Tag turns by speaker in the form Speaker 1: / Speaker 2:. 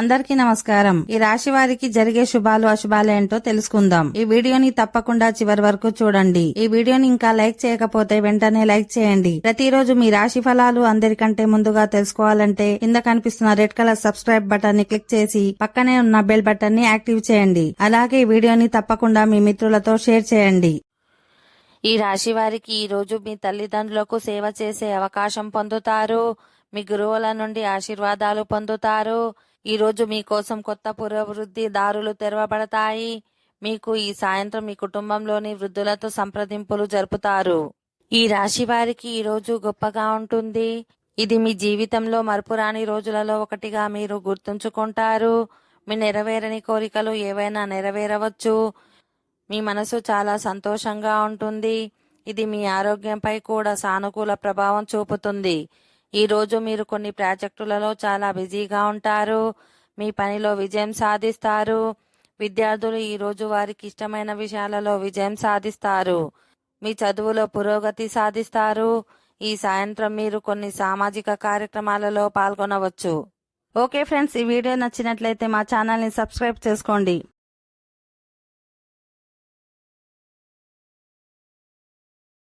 Speaker 1: అందరికీ నమస్కారం. ఈ రాశి వారికి జరిగే శుభాలు అశుభాలు ఏంటో తెలుసుకుందాం. ఈ వీడియోని తప్పకుండా చివరి వరకు చూడండి. ఈ వీడియోని ఇంకా లైక్ చేయకపోతే వెంటనే లైక్ చేయండి. ప్రతిరోజు మీ రాశి ఫలాలు అందరికంటే ముందుగా తెలుసుకోవాలంటే కింద కనిపిస్తున్న రెడ్ కలర్ సబ్స్క్రైబ్ బటన్ ని క్లిక్ చేసి పక్కనే ఉన్న బెల్ బటన్ ని యాక్టివ్ చేయండి. అలాగే ఈ వీడియోని తప్పకుండా మీ మిత్రులతో షేర్ చేయండి.
Speaker 2: ఈ రాశి వారికి ఈ రోజు మీ తల్లిదండ్రులకు సేవ చేసే అవకాశం పొందుతారు. మీ గురువుల నుండి ఆశీర్వాదాలు పొందుతారు. ఈ రోజు మీకోసం కొత్త పురోభివృద్ధి దారులు తెరవబడతాయి. మీకు ఈ సాయంత్రం మీ కుటుంబంలోని వృద్ధులతో సంప్రదింపులు జరుపుతారు. ఈ రాశి వారికి ఈ రోజు గొప్పగా ఉంటుంది. ఇది మీ జీవితంలో మరపురాని రోజులలో ఒకటిగా మీరు గుర్తుంచుకుంటారు. మీ నెరవేరని కోరికలు ఏవైనా నెరవేరవచ్చు. మీ మనసు చాలా సంతోషంగా ఉంటుంది. ఇది మీ ఆరోగ్యంపై కూడా సానుకూల ప్రభావం చూపుతుంది. ఈ రోజు మీరు కొన్ని ప్రాజెక్టులలో చాలా బిజీగా ఉంటారు. మీ పనిలో విజయం సాధిస్తారు. విద్యార్థులు ఈ రోజు వారికి ఇష్టమైన విషయాలలో విజయం సాధిస్తారు. మీ చదువులో పురోగతి సాధిస్తారు. ఈ సాయంత్రం మీరు కొన్ని సామాజిక కార్యక్రమాలలో పాల్గొనవచ్చు.
Speaker 1: ఓకే ఫ్రెండ్స్, ఈ వీడియో నచ్చినట్లయితే మా ఛానల్ ని సబ్స్క్రైబ్ చేసుకోండి.